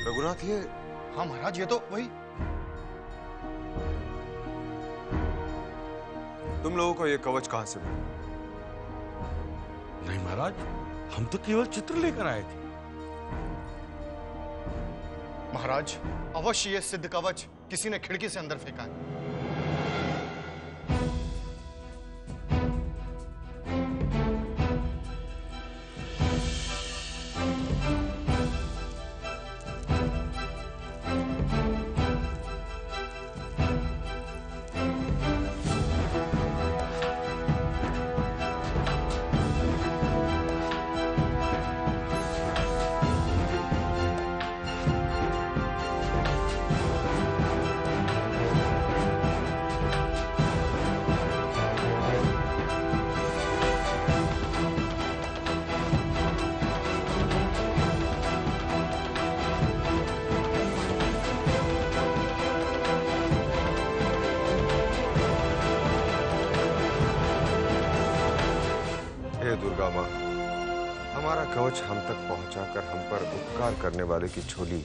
रघुनाथ, ये हाँ महाराज, ये तो वही। तुम लोगों को ये कवच कहां से मिला? नहीं महाराज, हम तो केवल चित्र लेकर आए थे। महाराज, अवश्य ये सिद्ध कवच किसी ने खिड़की से अंदर फेंका है। हे दुर्गा माँ, हमारा कवच हम तक पहुंचाकर हम पर उपकार करने वाले की झोली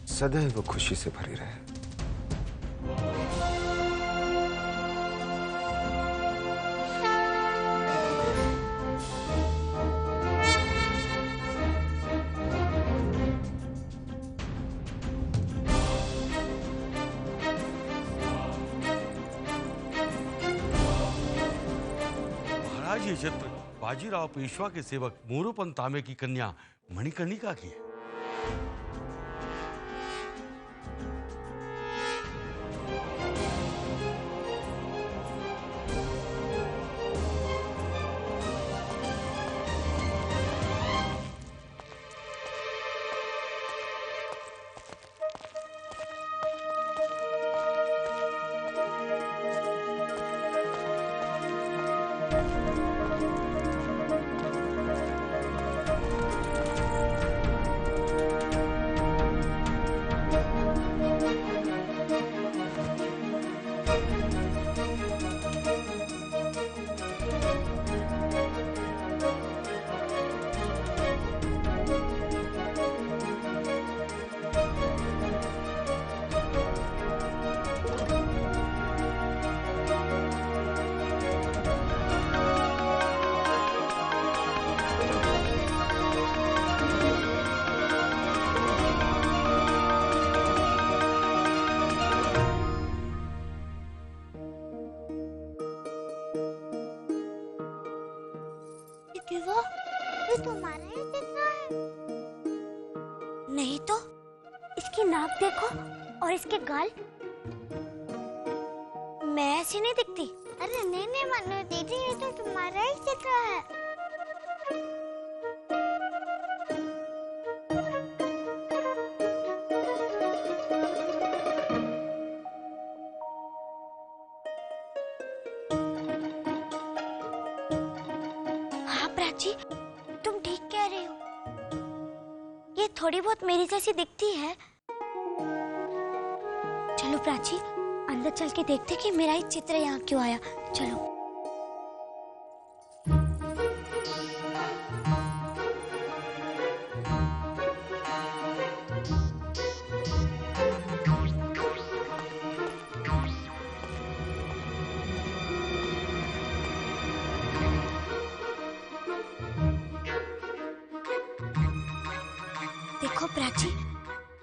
सदैव खुशी से भरी रहे। महाराज, ये चित्र बाजीराव पेशवा के सेवक मोरोपंत तांबे की कन्या मणिकर्णिका की है। ये तुम्हारा ही चित्र है? नहीं तो, इसकी नाक देखो और इसके गाल। मैं ऐसी नहीं दिखती। अरे नहीं नहीं मनु दीदी, ये तो तुम्हारा ही चित्र है। हाँ प्राची, तुम ठीक कह रही हो। ये थोड़ी बहुत मेरी जैसी दिखती है। चलो प्राची, अंदर चल के देखते कि मेरा ही चित्र यहाँ क्यों आया। चलो। देखो प्राची,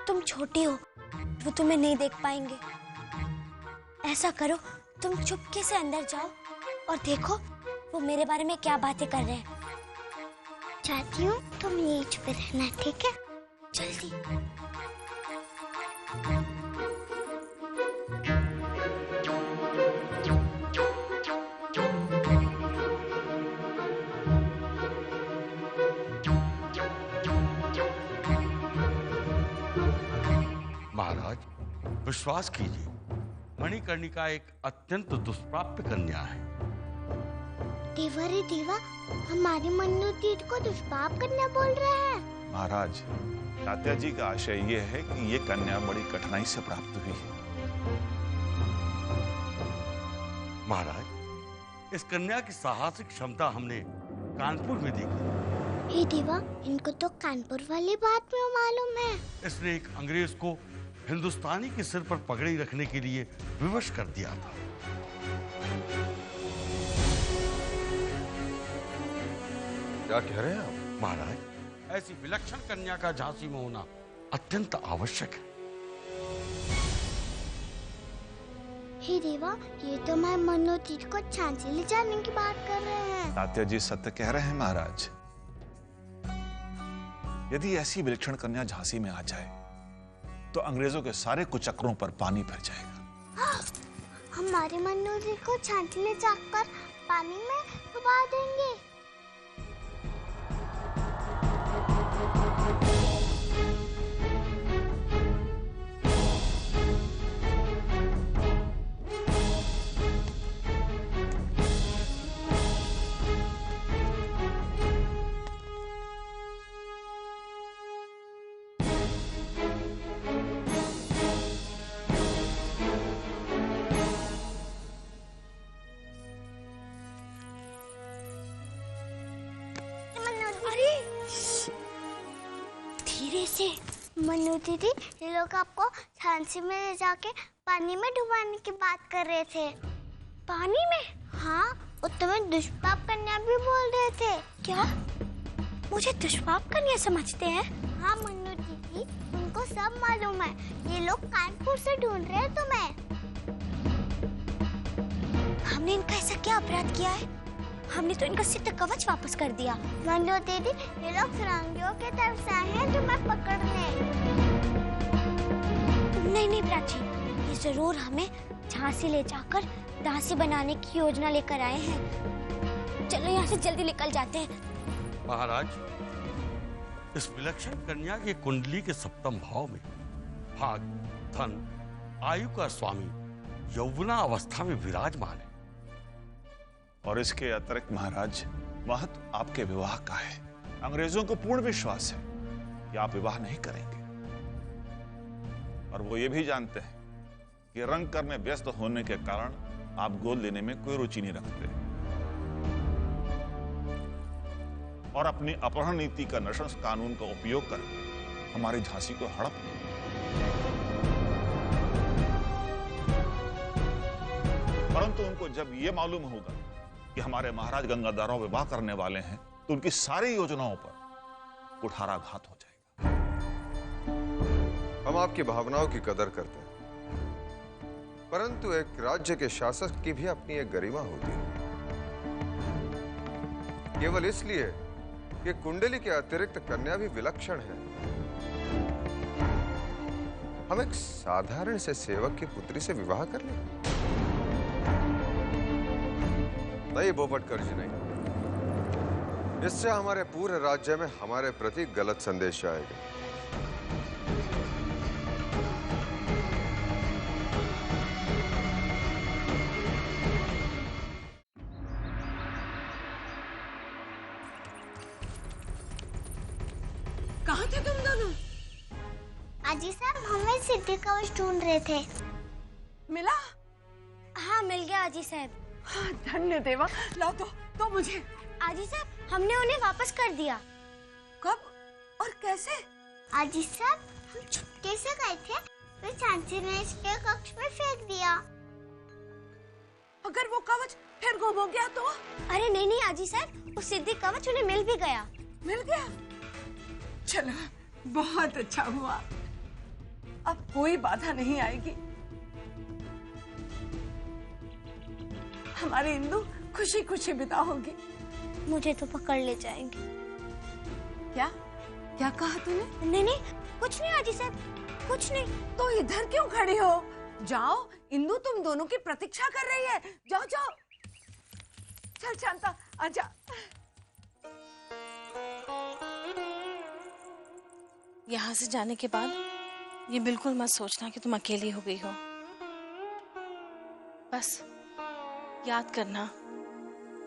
तुम छोटी हो, वो तुम्हें नहीं देख पाएंगे। ऐसा करो, तुम चुपके से अंदर जाओ और देखो वो मेरे बारे में क्या बातें कर रहे हैं। जाती हूँ, तुम यहीं पे रहना, ठीक है? जल्दी। महाराज, विश्वास कीजिए, मणिकर्णिका एक अत्यंत दुष्प्राप्य कन्या है। देवा रे देवा, हमारी मन्नू को दुष्पाप करना बोल रहे हैं। महाराज, तात्या जी का आशय ये है कि ये कन्या बड़ी कठिनाई से प्राप्त हुई है। महाराज, इस कन्या की साहसिक क्षमता हमने कानपुर में देखी। हे देवा, इनको तो कानपुर वाली बात में मालूम है। इसने एक अंग्रेज को हिंदुस्तानी के सिर पर पगड़ी रखने के लिए विवश कर दिया था। क्या कह रहे हैं आप? महाराज, ऐसी विलक्षण कन्या का झांसी में होना अत्यंत आवश्यक है। हे देवा, ये तो मैं मन्नू को झांसी ले जाने की बात कर रहे हैं। तात्या जी सत्य कह रहे हैं महाराज। यदि ऐसी विलक्षण कन्या झांसी में आ जाए तो अंग्रेजों के सारे कुचक्रों पर पानी फिर जाएगा। हमारे मन्नू को झांसी ले जाकर पानी में डुबा देंगे। धीरे से। मन्नू दीदी, ये लोग आपको झांसी में ले जाके पानी में डुबाने की बात कर रहे थे। पानी में? हाँ, वो तुम्हें दुष्पाप कन्या भी बोल रहे थे। क्या? मुझे दुष्पाप कन्या समझते हैं? हाँ मन्नू दीदी, उनको सब मालूम है। ये लोग कानपुर से ढूंढ रहे हैं तुम्हें। हमने इनका ऐसा क्या अपराध किया है? हमने तो इनका सिद्ध कवच वापस कर दिया। मन्नू दीदी, ये लोग फिरंगियों के तरफ से आए हैं तुम्हें पकड़ने। नहीं नहीं प्राची, ये जरूर हमें झांसी ले जाकर दासी बनाने की योजना लेकर आए हैं। चलो यहाँ से जल्दी निकल जाते हैं। महाराज, इस विलक्षण कन्या के कुंडली के सप्तम भाव में भाग, धन, आयु का स्वामी यौवना अवस्था में विराजमान है। और इसके अतिरिक्त महाराज, महत्व आपके विवाह का है। अंग्रेजों को पूर्ण विश्वास है कि आप विवाह नहीं करेंगे, और वो ये भी जानते हैं कि रंग करने व्यस्त होने के कारण आप गोद लेने में कोई रुचि नहीं रखते, और अपनी अपहरण नीति का नृशंस कानून का उपयोग कर हमारी झांसी को हड़प लें। परंतु उनको जब ये मालूम होगा कि हमारे महाराज गंगाधरराव विवाह करने वाले हैं, तो उनकी सारी योजनाओं पर कुठाराघात हो जाएगा। हम आपकी भावनाओं की कदर करते हैं, परंतु एक राज्य के शासक की भी अपनी एक गरिमा होती है। केवल इसलिए कि कुंडली के अतिरिक्त कन्या भी विलक्षण है, हम एक साधारण से सेवक की पुत्री से विवाह कर लें? नहीं बोपटकर जी, नहीं। इससे हमारे पूरे राज्य में हमारे प्रति गलत संदेश आएगा। कहाँ थे तुम दोनों? आजी साहब, हमें सिद्धि कवच ढूंढ रहे थे। मिला? हाँ मिल गया आजी साहब। हाँ, धन्य देवा। लाओ तो मुझे। आजी साहब, हमने उन्हें वापस कर दिया। कब और कैसे? आजी साहब, हम चुपके से गए थे, फिर झांसी ने इसके कक्ष में फेंक दिया। अगर वो कवच फिर गुम हो गया तो? अरे नहीं नहीं आजी साहब, वो सिद्धि कवच उन्हें मिल भी गया। मिल गया? चलो, बहुत अच्छा हुआ। अब कोई बाधा नहीं आएगी। हमारी इंदु खुशी खुशी विदा होगी। मुझे तो पकड़ ले जाएंगे। क्या क्या कहा तूने? नहीं नहीं, कुछ नहीं आजी साहब, कुछ नहीं। तो इधर क्यों खड़ी हो? जाओ, इंदु तुम दोनों की प्रतीक्षा कर रही है। जाओ जाओ। चल शांता, आजा। यहाँ से जाने के बाद ये बिल्कुल मत सोचना कि तुम अकेली हो गई हो। बस याद करना,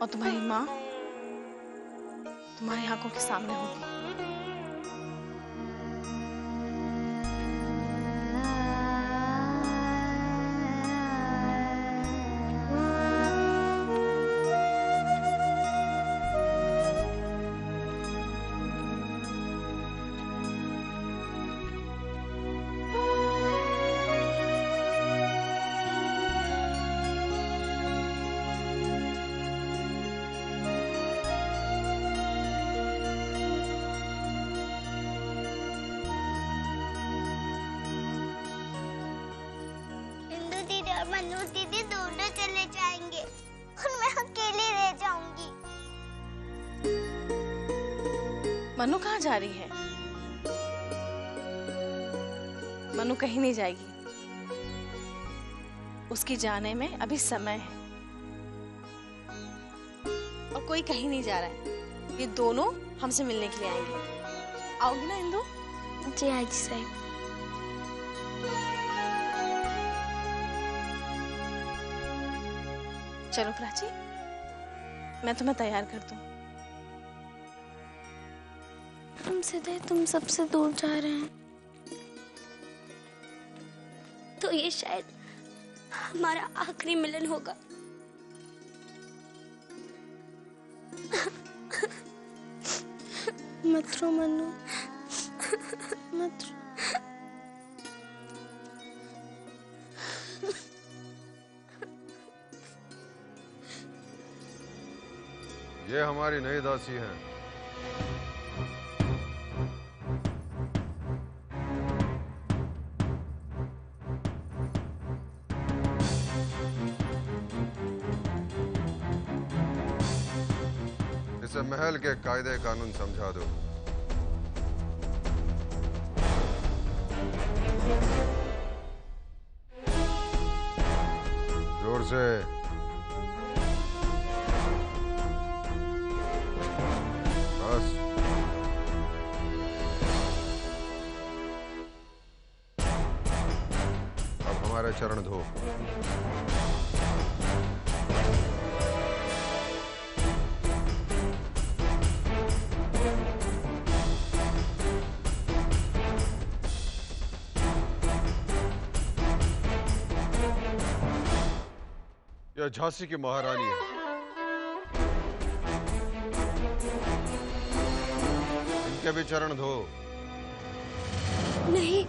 और तुम्हारी माँ तुम्हारी आंखों के सामने होगी। मनु दीदी दोनों चले जाएंगे और मैं अकेली रह जाऊंगी। मनु कहाँ जा रही है? मनु कहीं नहीं जाएगी। उसकी जाने में अभी समय है और कोई कहीं नहीं जा रहा है। ये दोनों हमसे मिलने के लिए आएंगे। आओगी ना इंदु? जी आजी साहब। चलो प्राची, मैं तुम्हें तैयार कर दूं। हम सीधे तुम सबसे दूर जा रहे हैं, तो ये शायद हमारा आखिरी मिलन होगा। मत रो मनु, मत रो। ये हमारी नई दासी हैं। इसे महल के कायदे कानून समझा दो। जोर से। बस। अब हमारे चरण धो। यह झांसी की महारानी है। इनके भी चरण धो। नहीं,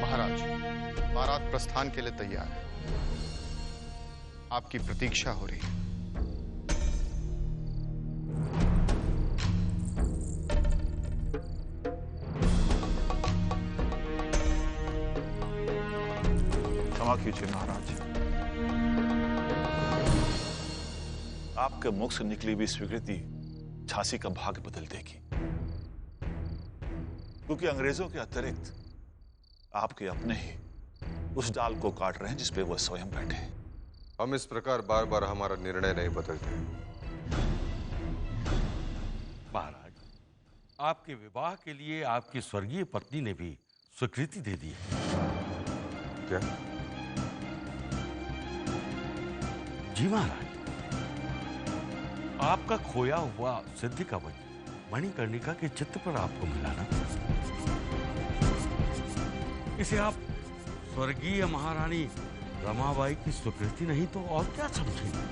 महाराज, बारात प्रस्थान के लिए तैयार है। आपकी प्रतीक्षा हो रही है। क्षमा कीजिए महाराज, आपके मुख से निकली हुई स्वीकृति झांसी का भाग्य बदल देगी, क्योंकि अंग्रेजों के अतिरिक्त आपके अपने ही उस डाल को काट रहे हैं जिस पे वो स्वयं बैठे। हम इस प्रकार बार बार हमारा निर्णय नहीं बदलते। महाराज, आपके विवाह के लिए आपकी स्वर्गीय पत्नी ने भी स्वीकृति दे दी है। क्या? जी महाराज, आपका खोया हुआ सिद्धि कवच मणिकर्णिका के चित्र पर आपको मिला ना, इसे आप स्वर्गीय महारानी रमाबाई की स्वीकृति नहीं तो और क्या समझेंगे?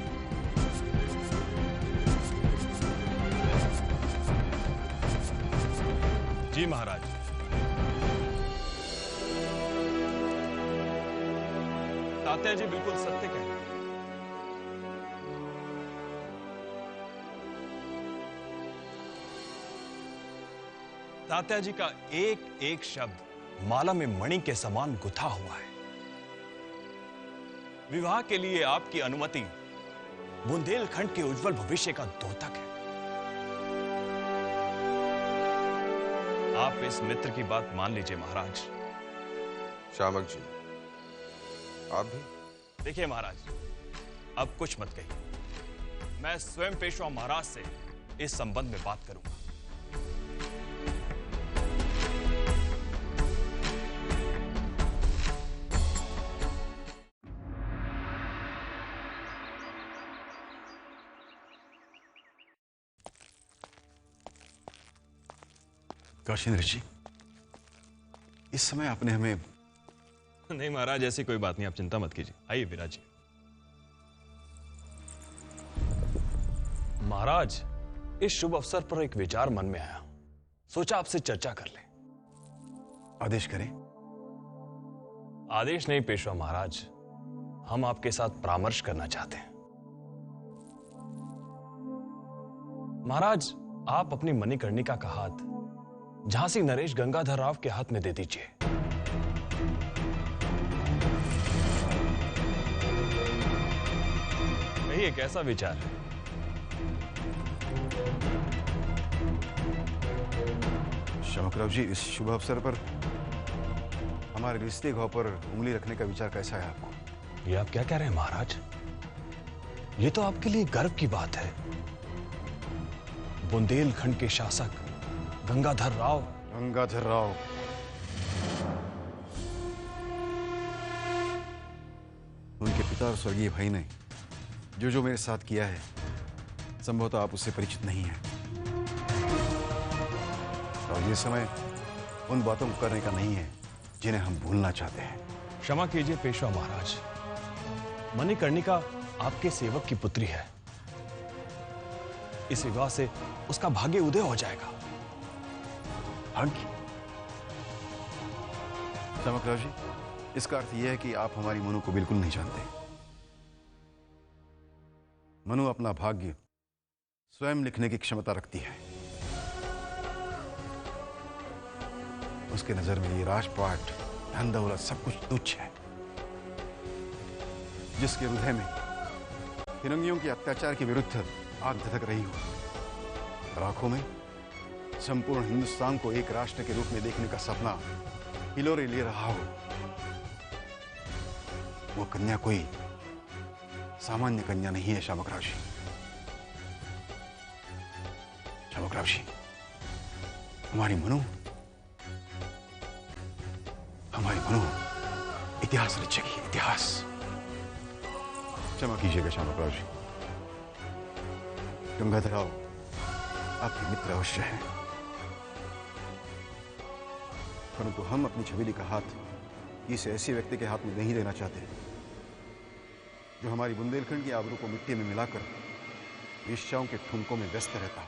जी महाराज। तात्या जी बिल्कुल सत्य कह रहे हैं। तात्या जी का एक एक शब्द माला में मणि के समान गुथा हुआ है। विवाह के लिए आपकी अनुमति बुंदेलखंड के उज्जवल भविष्य का द्योतक है। आप इस मित्र की बात मान लीजिए महाराज। शामक जी, आप भी? देखिए महाराज, अब कुछ मत कहिए। मैं स्वयं पेशवा महाराज से इस संबंध में बात करूंगा। काशीन्द्र जी, इस समय आपने हमें... नहीं महाराज, ऐसी कोई बात नहीं, आप चिंता मत कीजिए। आइए विराजिए। महाराज, इस शुभ अवसर पर एक विचार मन में आया, सोचा आपसे चर्चा कर लें। आदेश करें। आदेश नहीं पेशवा महाराज, हम आपके साथ परामर्श करना चाहते हैं। महाराज, आप अपनी मणिकर्णिका का हाथ झांसी नरेश गंगाधर राव के हाथ में दे दीजिए। कहिए, कैसा विचार है? शमकराव जी, इस शुभ अवसर पर हमारे रिश्ते घाव पर उंगली रखने का विचार कैसा है आपको? ये आप क्या कह रहे हैं महाराज? ये तो आपके लिए गर्व की बात है। बुंदेलखंड के शासक गंगाधर राव। गंगाधर राव, उनके पिता और स्वर्गीय भाई ने जो मेरे साथ किया है, संभवतः आप उससे परिचित नहीं हैं। और ये समय उन बातों को करने का नहीं है जिन्हें हम भूलना चाहते हैं। क्षमा कीजिए पेशवा महाराज, मणिकर्णिका आपके सेवक की पुत्री है। इस विवाह से उसका भाग्य उदय हो जाएगा। भाग्य? चमकराव जी, इसका अर्थ यह है कि आप हमारी मनु को बिल्कुल नहीं जानते। मनु अपना भाग्य स्वयं लिखने की क्षमता रखती है। उसके नजर में ये राजपाट, धन दौलत सब कुछ तुच्छ है। जिसके हृदय में फिरंगियों के अत्याचार के विरुद्ध आग धधक रही हो और आंखों में संपूर्ण हिंदुस्तान को एक राष्ट्र के रूप में देखने का सपना हिलोरे ले रहा हो, वो कन्या कोई सामान्य कन्या नहीं है। शामकराव जी, शामकराव जी, हमारी मनु इतिहास रचेगी, इतिहास। क्षमा कीजिएगा शामकराव जी, गंगाधर राव आपके मित्र अवश्य हैं, परंतु हम अपनी छबीली का हाथ इस ऐसे व्यक्ति के हाथ में नहीं देना चाहते जो हमारी बुंदेलखंड की आबरू को मिट्टी में मिलाकर वेश्याओं के ठुमकों में व्यस्त रहता है।